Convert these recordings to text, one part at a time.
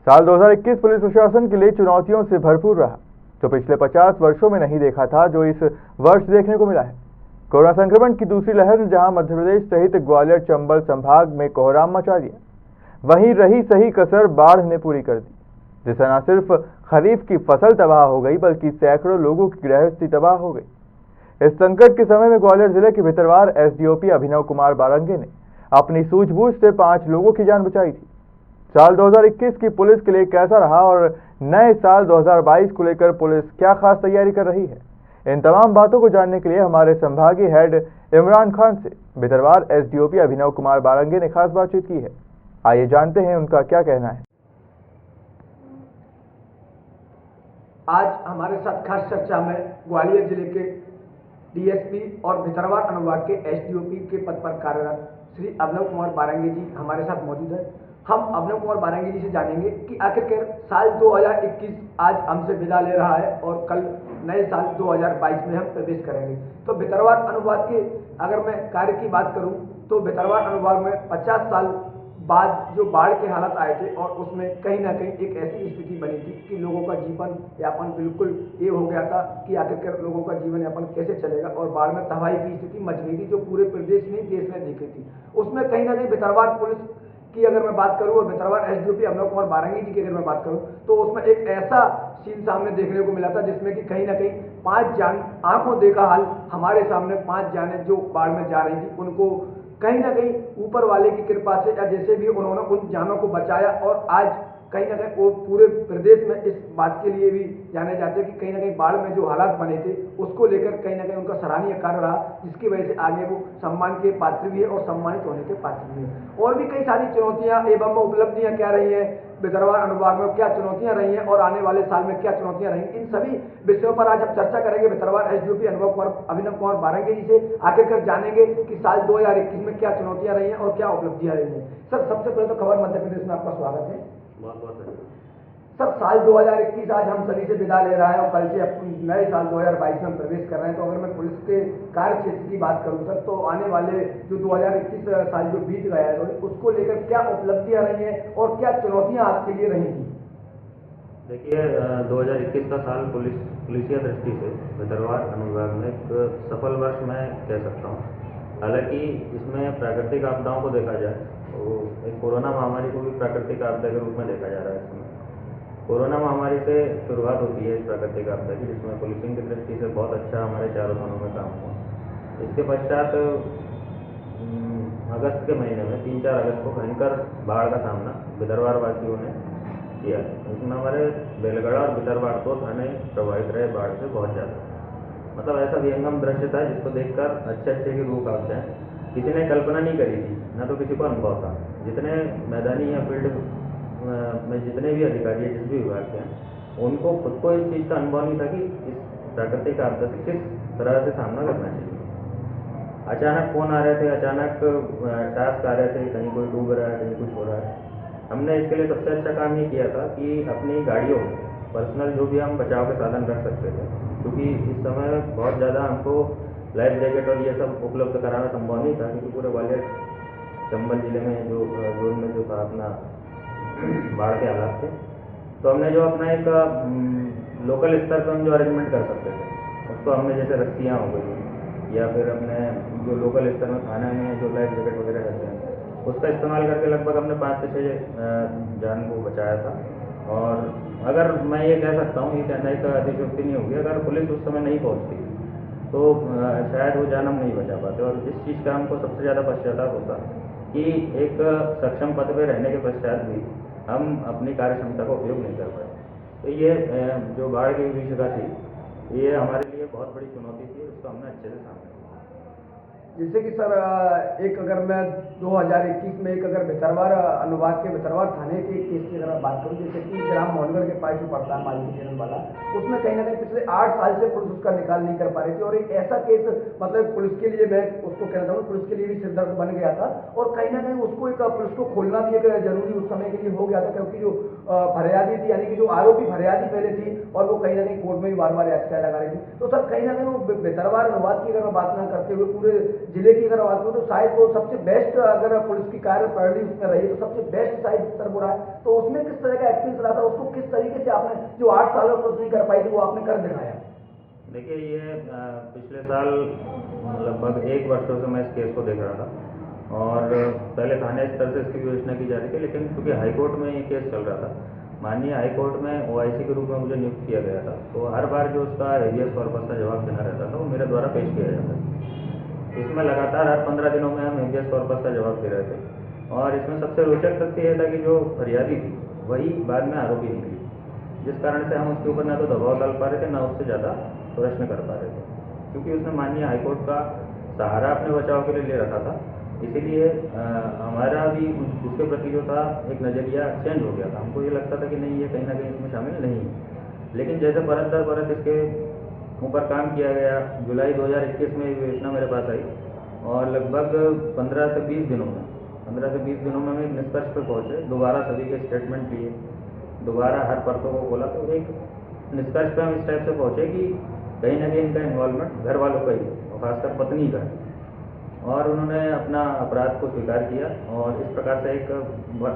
साल 2021 पुलिस प्रशासन के लिए चुनौतियों से भरपूर रहा, जो पिछले 50 वर्षों में नहीं देखा था, जो इस वर्ष देखने को मिला है। कोरोना संक्रमण की दूसरी लहर ने जहां मध्य प्रदेश सहित ग्वालियर चंबल संभाग में कोहराम मचा दिया, वहीं रही सही कसर बाढ़ ने पूरी कर दी, जिससे न सिर्फ खरीफ की फसल तबाह हो गई, बल्कि सैकड़ों लोगों की गृहस्थी तबाह हो गई। इस संकट के समय में ग्वालियर जिले के भितरवार एसडीओपी अभिनव कुमार बारंगे ने अपनी सूझबूझ से 5 लोगों की जान बचाई थी। साल 2021 की पुलिस के लिए कैसा रहा और नए साल 2022 को लेकर पुलिस क्या खास तैयारी कर रही है, इन तमाम बातों को जानने के लिए हमारे संभागीय हेड इमरान खान से भितरवार एसडीओपी अभिनव कुमार बारंगे ने खास बातचीत की है। आइए जानते हैं उनका क्या कहना है। आज हमारे साथ खास चर्चा में ग्वालियर जिले के डीएसपी और भितरवार अनुभाग के एसडीओपी के पद पर कार्यरत श्री अभिनव कुमार बारंगे जी हमारे साथ मौजूद है। हम अभिनव कुमार बारंगे जी से जानेंगे कि आखिरकार साल 2021 आज हमसे विदा ले रहा है और कल नए साल 2022 में हम प्रवेश करेंगे। तो भितरवार अनुभाग के अगर मैं कार्य की बात करूं तो भितरवार अनुभाग में 50 साल बाद जो बाढ़ के हालात आए थे और उसमें कहीं ना कहीं एक ऐसी स्थिति बनी थी कि लोगों का जीवन यापन बिल्कुल ये हो गया था कि आखिरकार लोगों का जीवन यापन कैसे चलेगा और बाढ़ में तबाही की स्थिति मच गई थी, जो पूरे प्रदेश में देश में देखी थी। उसमें कहीं ना कहीं भितरवार पुलिस की अगर मैं बात करूं और भितरवार एसडीओपी अभिनव कुमार बारंगे जी की अगर मैं बात करूं तो उसमें एक ऐसा सीन सामने देखने को मिला था जिसमें कि कहीं ना कहीं 5 जान आंखों देखा हाल हमारे सामने 5 जानें जो बाढ़ में जा रही थी, उनको कहीं ना कहीं ऊपर वाले की कृपा से या जैसे भी उन्होंने उन जानों को बचाया और आज कहीं ना कहीं वो पूरे प्रदेश में इस बात के लिए भी जाने जाते हैं कि कहीं ना कहीं बाढ़ में जो हालात बने थे उसको लेकर कहीं ना कहीं उनका सराहनीय कार्य रहा, जिसकी वजह से आगे वो सम्मान के पात्र भी है और सम्मानित होने के पात्र भी है। और भी कई सारी चुनौतियां एवं उपलब्धियां क्या रही हैं भितरवार अनुभाग में, क्या चुनौतियां रही हैं और आने वाले साल में क्या चुनौतियां रही, इन सभी विषयों पर आज हम चर्चा करेंगे भितरवार एसडीओपी अभिनव कुमार बारंगे जी से। आखिरकार जानेंगे कि साल 2021 में क्या चुनौतियां रही हैं और क्या उपलब्धियां रही हैं। सर, सबसे पहले तो खबर मध्य प्रदेश में आपका स्वागत है। बहुत बहुत धन्यवाद। सर, साल 2021 आज हम सभी से विदा ले रहा है और कल से नए साल 2022 में प्रवेश कर रहे हैं। तो अगर मैं पुलिस के कार्य क्षेत्र की बात करूं सर, तो आने वाले जो 2021 साल जो बीत गया है उसको लेकर क्या उपलब्धियां रही हैं और क्या चुनौतियां आपके लिए रही थी? देखिए, 2021 का साल पुलिसिया दृष्टि से भितरवार अनुभाग में एक सफल वर्ष मैं कह सकता हूँ। हालांकि इसमें प्राकृतिक आपदाओं को देखा जाए तो एक कोरोना महामारी को भी प्राकृतिक आपदा के रूप में देखा जा रहा है। इसमें कोरोना महामारी से शुरुआत होती है इस प्राकृतिक आपदा की, जिसमें पुलिसिंग की दृष्टि से बहुत अच्छा हमारे चारों थानों में काम हुआ। इसके पश्चात अगस्त के महीने में 3-4 अगस्त को भयंकर बाढ़ का सामना भितरवार वासियों ने किया। इसमें हमारे बेलगड़ा और भितरवार 2 थाने प्रभावित रहे बाढ़ से बहुत ज़्यादा। मतलब ऐसा विहंगम दृश्य था जिसको देखकर अच्छे की रूह कांपते हैं। किसी ने कल्पना नहीं करी थी, ना तो किसी को अनुभव था। जितने मैदानी या फील्ड में जितने भी अधिकारी हैं, जिस भी विभाग के हैं, उनको खुद को इस चीज़ का अनुभव नहीं था कि इस प्राकृतिक आपदा से किस तरह से सामना करना चाहिए। अचानक फोन आ रहे थे, अचानक टास्क आ रहे थे, कहीं कोई डूब रहा है, कहीं कुछ हो रहा है। हमने इसके लिए सबसे अच्छा काम ये किया था कि अपनी गाड़ियों में पर्सनल जो भी हम बचाव के साधन रख सकते थे, क्योंकि इस समय बहुत ज़्यादा हमको लाइफ जैकेट और ये सब उपलब्ध कराना संभव नहीं था, क्योंकि पूरे ग्वालियर चंबल जिले में जो जोन में जो था अपना बाढ़ के हालात थे। तो हमने जो अपना एक लोकल स्तर पर हम जो अरेंजमेंट कर सकते थे उसको हमने, जैसे रस्सियाँ हो गई या फिर हमने जो लोकल स्तर में थाने में जो लाइफ जैकेट वगैरह रहते हैं उसका इस्तेमाल करके लगभग हमने 5 से 6 जान को बचाया था। और अगर मैं ये कह सकता हूँ, ये कहना एक अतिशयोक्ति नहीं होगी, अगर पुलिस उस समय नहीं पहुँचती तो शायद वो जान हम नहीं बचा पाते। और इस चीज़ का हमको सबसे ज़्यादा पश्चाताप होता कि एक सक्षम पद पर रहने के पश्चात भी हम अपनी कार्य क्षमता का उपयोग नहीं कर पाए। तो ये जो बाढ़ की विभीषिका थी, ये हमारे लिए बहुत बड़ी चुनौती थी, उसको हमने अच्छे से सामने। जैसे कि सर, एक अगर मैं 2021 में एक अगर भितरवार अनुभाग के भितरवार थाने के केस की अगर मैं बात करूं, जैसे कि ग्राम मोहनगढ़ के पास जो पड़ता है मालिकी चैनल वाला, उसमें कहीं ना कहीं पिछले 8 साल से पुलिस उसका निकाल नहीं कर पा रही थी। और एक ऐसा केस मतलब पुलिस के लिए, मैं उसको कहना चाहूँगा, पुलिस के लिए भी सिरदर्द बन गया था। और कहीं ना कहीं उसको एक पुलिस को खोलना भी एक जरूरी उस समय के लिए हो गया था, क्योंकि जो फरियादी थी, यानी कि जो आरोपी फरियादी पहले थी और वो कहीं ना कहीं कोर्ट में भी बार याचिकाएं लगा रही थी। तो सर, कहीं ना कहीं वो भितरवार अनुभाग की अगर मैं बात ना करते हुए पूरे जिले की अगर बात करूँ तो शायद वो सबसे बेस्ट, अगर पुलिस की कार्य प्रणाली उसमें रही तो सबसे बेस्ट शायद स्तर हो रहा है। तो उसमें किस तरह का एक्सपीरियंस जो 8 साल में पुलिस नहीं कर पाई थी वो आपने कर दिखाया? देखिए, ये पिछले साल लगभग 1 वर्षों से मैं इस केस को देख रहा था और पहले थाने स्तर से इसकी विवेचना की जा रही थी, लेकिन चूंकि हाईकोर्ट में ये केस चल रहा था, माननीय हाईकोर्ट में OIC के रूप में मुझे नियुक्त किया गया था, तो हर बार जो उसका हेबियस कॉर्पस का जवाब देना रहता था वो मेरे द्वारा पेश किया जाता था। इसमें लगातार हर 15 दिनों में हम हेबियस कॉर्पस का जवाब दे रहे थे और इसमें सबसे रोचक तथ्य यह था कि जो फरियादी थी वही बाद में आरोपी निकली, जिस कारण से हम उसके ऊपर ना तो दबाव डाल पा रहे थे, ना उससे ज़्यादा प्रश्न कर पा रहे थे, क्योंकि उसने माननीय हाईकोर्ट का सहारा अपने बचाव के लिए ले रखा था। इसीलिए हमारा भी उसके प्रति जो था एक नज़रिया चेंज हो गया था। हमको ये लगता था कि नहीं, ये कहीं ना कहीं इसमें शामिल नहीं है, लेकिन जैसे परत दर परत इसके ऊपर काम किया गया, जुलाई 2021 में ये विवेचना मेरे पास आई और लगभग 15 से 20 दिनों में हम एक निष्कर्ष पर पहुँचे। दोबारा सभी के स्टेटमेंट लिए, दोबारा हर परतों को खोला, तो एक निष्कर्ष पर हम इस टाइप से पहुँचे कि कहीं ना कहीं इनका इन्वॉल्वमेंट घर वालों का ही और खासकर पत्नी का, और उन्होंने अपना अपराध को स्वीकार किया। और इस प्रकार से एक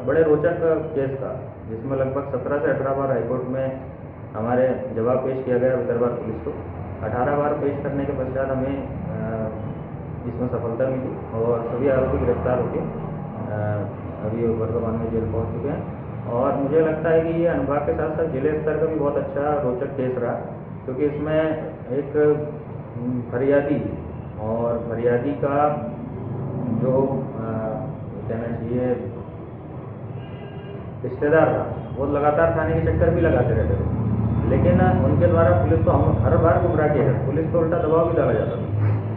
बड़े रोचक केस था जिसमें लगभग 17 से 18 बार हाईकोर्ट में हमारे जवाब पेश किया गया विदर्भ पुलिस को। 18 बार पेश करने के पश्चात हमें इसमें सफलता मिली और सभी आरोपी गिरफ्तार होकर अभी वर्तमान में जेल पहुंच चुके हैं। और मुझे लगता है कि ये अनुभाग के साथ साथ जिले स्तर का भी बहुत अच्छा रोचक केस रहा, क्योंकि इसमें एक फरियादी और फरियादी का जो कहना चाहिए रिश्तेदार रहा, वो लगातार थाने के चक्कर भी लगाते रहते थे, लेकिन उनके द्वारा पुलिस को हम हर बार गुमराह किया जाता, पुलिस को उल्टा दबाव भी डाला जाता था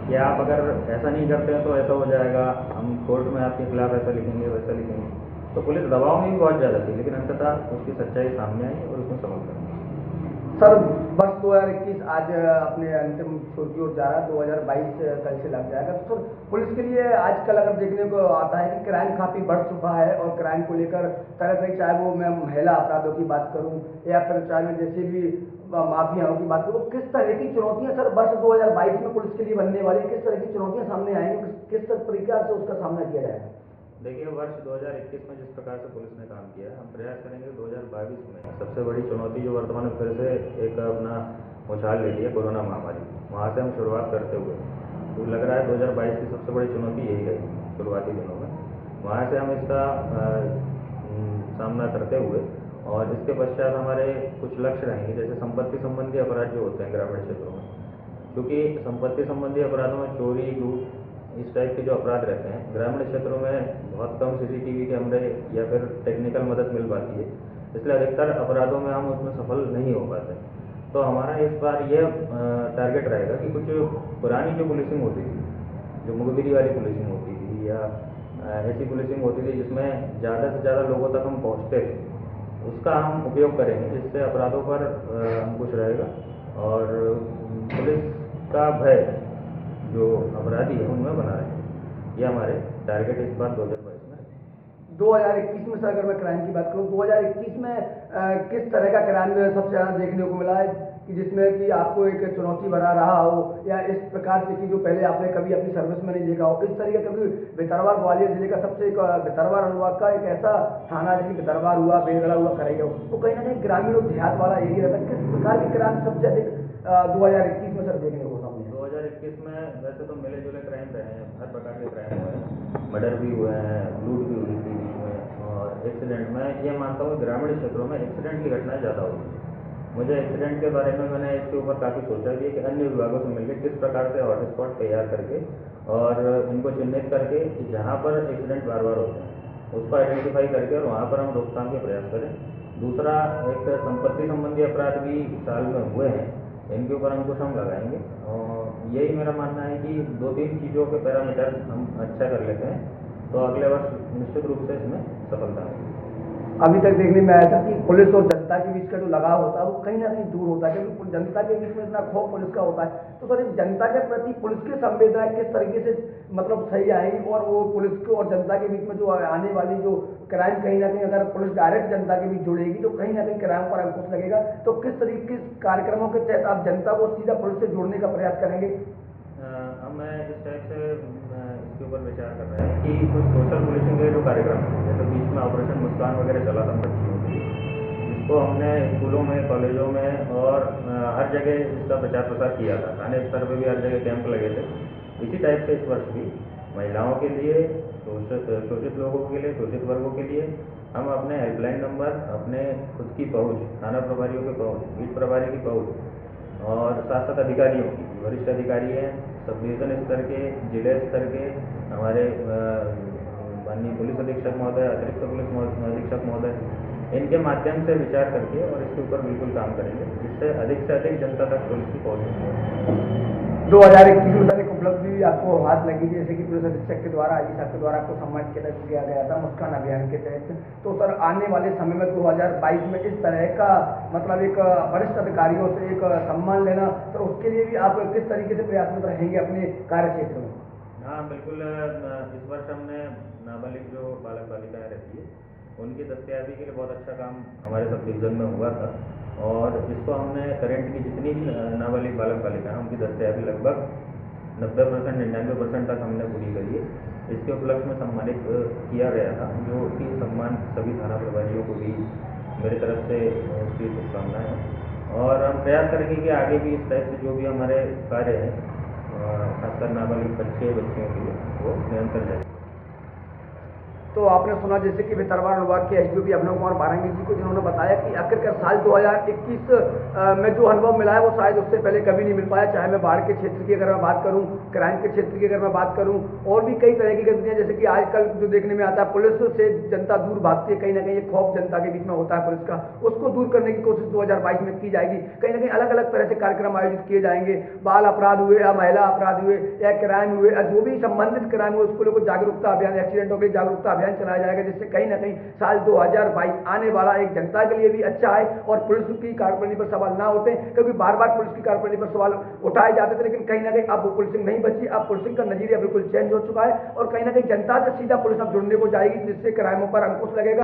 कि आप अगर ऐसा नहीं करते हैं तो ऐसा हो जाएगा, हम कोर्ट में आपके खिलाफ ऐसा लिखेंगे, वैसा लिखेंगे। तो पुलिस दबाव में भी बहुत ज़्यादा थी, लेकिन अंततः उसकी सच्चाई सामने आई और उसमें सफलता मिली। सर, वर्ष 2021 आज अपने अंतिम छोर की ओर जा रहा है, 2022 कल से लग जाएगा। तो सर, पुलिस के लिए आजकल अगर देखने को आता है कि क्राइम काफ़ी बढ़ चुका है और क्राइम को लेकर तरह तरह, चाहे वो मैं महिला अपराधों की बात करूं या फिर चाहे मैं जैसे भी माफियाओं की बात करूं, किस तरह की चुनौतियां सर वर्ष 2022 में पुलिस के लिए बनने वाली, किस तरह की चुनौतियां सामने आएंगी, किस प्रकार से उसका सामना किया जाएगा? देखिए, वर्ष 2021 में जिस प्रकार से पुलिस ने काम किया है, हम प्रयास करेंगे 2022 में। सबसे बड़ी चुनौती जो वर्तमान में फिर से एक अपना उछाल लेती है, कोरोना महामारी, वहाँ से हम शुरुआत करते हुए तो लग रहा है 2022 की सबसे बड़ी चुनौती यही रहेगी शुरुआती दिनों में। वहाँ से हम इसका सामना करते हुए और इसके पश्चात हमारे कुछ लक्ष्य रहेंगे, जैसे संपत्ति संबंधी अपराध जो होते हैं ग्रामीण क्षेत्रों में, क्योंकि संपत्ति संबंधी अपराधों में चोरी, लूट, इस टाइप के जो अपराध रहते हैं ग्रामीण क्षेत्रों में बहुत कम CCTV कैमरे या फिर टेक्निकल मदद मिल पाती है, इसलिए अधिकतर अपराधों में हम उसमें सफल नहीं हो पाते। तो हमारा इस बार ये टारगेट रहेगा कि कुछ पुरानी जो पुलिसिंग होती थी, जो मुखबिरी वाली पुलिसिंग होती थी या ऐसी पुलिसिंग होती थी जिसमें ज़्यादा से ज़्यादा लोगों तक हम पहुँचते थे, उसका हम उपयोग करेंगे, जिससे अपराधों पर अंकुश रहेगा और पुलिस का भय जो अपराधी है उनमें बना रहे। ये हमारे टारगेट इस बार 2022 में। 2021 में सर अगर मैं क्राइम की बात करूं, 2021 में किस तरह का क्राइम सबसे ज़्यादा देखने को मिला है कि जिसमें कि आपको एक चुनौती भरा रहा हो, या इस प्रकार से कि जो पहले आपने कभी अपनी सर्विस में नहीं देखा हो, इस तरीके कभी भितरवार ग्वालियर जिले का सबसे भितरवार अनुभाग का एक ऐसा थाना जैसे भितरवार हुआ, बेलगड़ा हुआ, करैया हो, तो कहीं ना कहीं ग्रामीण और देहात वाला एरिया रहता है, किस प्रकार के क्राइम सबसे अधिक 2021 में सर देखने को सामने? 2021 में वैसे तो मिले जुले क्राइम रहे हैं, हर प्रकार के क्राइम हुए हैं, मर्डर भी हुए हैं, लूट भी हुई थी बीच में, और एक्सीडेंट में ये मानता हूँ ग्रामीण क्षेत्रों में एक्सीडेंट की घटनाएं ज़्यादा हुई। मुझे एक्सीडेंट के बारे में मैंने इसके ऊपर काफ़ी सोचा भी है कि अन्य विभागों से मिलकर किस प्रकार से हॉटस्पॉट तैयार करके और इनको चिन्हित करके कि जहाँ पर एक्सीडेंट बार बार होते हैं उसको आइडेंटिफाई करके और वहाँ पर हम रोकथाम के प्रयास करें। दूसरा, एक संपत्ति संबंधी अपराध भी साल में हुए हैं, इनके ऊपर अंकुश हम लगाएंगे और यही मेरा मानना है कि 2-3 चीज़ों के पैरामीटर हम अच्छा कर लेते हैं तो अगले वर्ष निश्चित रूप से इसमें सफलता मिलेगी। अभी तक देखने में आया था कि पुलिस और जनता के बीच का जो लगाव होता है वो कहीं ना कहीं दूर होता है, क्योंकि जनता के बीच में इतना खौफ पुलिस का होता है। तो सर, जनता के प्रति पुलिस की संवेदनाएं किस तरीके से मतलब सही आएंगी, और वो पुलिस को और जनता के बीच में जो आने वाली जो क्राइम, कहीं ना कहीं अगर पुलिस डायरेक्ट जनता के बीच जुड़ेगी तो कहीं ना कहीं क्राइम पर अंकुश लगेगा। तो किस तरीके के कार्यक्रमों के तहत आप जनता को सीधा पुलिस से जोड़ने का प्रयास करेंगे? अब मैं इस टाइप से इसके ऊपर विचार कर रहा है कि कुछ सोशल पुलिसिंग के जो कार्यक्रम है, जैसे बीच में ऑपरेशन मुस्कान वगैरह चला था बच्चियों के लिए, जिसको इसको हमने स्कूलों में, कॉलेजों में और हर जगह इसका प्रचार प्रसार किया था। थाने स्तर पर भी हर जगह कैंप लगे थे। इसी टाइप से इस वर्ष भी महिलाओं के लिए, शोषित लोगों के लिए, शोषित वर्गों के लिए हम अपने हेल्पलाइन नंबर, अपने खुद की पहुँच, थाना प्रभारियों की पहुँच, बीट प्रभारी की पहुँच और साथ साथ अधिकारियों की, वरिष्ठ अधिकारी हैं, सब डिवीज़न स्तर के, जिले स्तर के, हमारे माननीय पुलिस अधीक्षक महोदय, अतिरिक्त पुलिस अधीक्षक महोदय, इनके माध्यम से विचार करके और इसके ऊपर बिल्कुल काम करेंगे, जिससे अधिक से अधिक जनता तक पुलिस की पहुँच हो। 2021 में सर एक उपलब्धि आपको हाथ लगी, जैसे कि पुलिस अधीक्षक के द्वारा, आईजी साहब के द्वारा आपको सम्मानित किया गया था मुस्कान अभियान के तहत। तो सर आने वाले समय में 2022 में इस तरह का मतलब एक वरिष्ठ अधिकारियों से एक सम्मान लेना, सर उसके लिए भी आप किस तरीके से प्रयासरत रहेंगे अपने कार्य क्षेत्र में? हाँ बिल्कुल, इस वर्ष हमने नाबालिग जो बालक बालिकाएँ रहती है उनकी दस्तयाबी के लिए बहुत अच्छा काम हमारे सब डिवीज़न में हुआ था और इसको हमने करंट की जितनी भी नाबालिग बालक बालिकाएँ उनकी दस्तयाबी लगभग 90%, 99% तक हमने पूरी करी है। इसके उपलक्ष्य में सम्मानित किया गया था, जो कि सम्मान सभी थाना प्रभारियों को भी मेरी तरफ से उसकी शुभकामनाएं हैं और हम प्रयास करेंगे कि आगे भी इस टाइप से जो भी हमारे कार्य हैं, खासकर नाबालिग बच्चियों के लिए, वो निरंतर जाए। तो आपने सुना जैसे कि भितरवार अनुभाग के एसडीओपी अभिनव कुमार बारंगी जी को, जिन्होंने बताया कि आखिरकार साल 2021 में जो अनुभव मिला है वो शायद उससे पहले कभी नहीं मिल पाया। चाहे मैं बाढ़ के क्षेत्र की अगर मैं बात करूं, क्राइम के क्षेत्र की अगर मैं बात करूं, और भी कई तरह की गतिविधियां, जैसे कि आजकल जो देखने में आता है पुलिस से जनता दूर भागती है, कहीं ना कहीं एक खौफ जनता के बीच में होता है पुलिस का, उसको दूर करने की कोशिश 2022 में की जाएगी। कहीं ना कहीं अलग अलग तरह से कार्यक्रम आयोजित किए जाएंगे। बाल अपराध हुए या महिला अपराध हुए या क्राइम हुए या जो भी संबंधित क्राइम हुए, उसको लेकर जागरूकता अभियान, एक्सीडेंटों के लिए जागरूकता अभियान चलाया जाएगा, जिससे कहीं ना कहीं साल 2022 आने वाला एक जनता के लिए भी अच्छा है और पुलिस की कार्यप्रणाली पर सवाल ना होते, क्योंकि बार बार पुलिस की कार्यप्रणाली पर सवाल उठाए जाते थे, लेकिन कहीं ना कहीं अब वो पुलिसिंग नहीं बची। अब पुलिसिंग का नजरिया बिल्कुल चेंज हो चुका है और कहीं ना कहीं जनता से सीधा पुलिस अब जुड़ने को जाएगी, जिससे क्राइमों पर अंकुश लगेगा।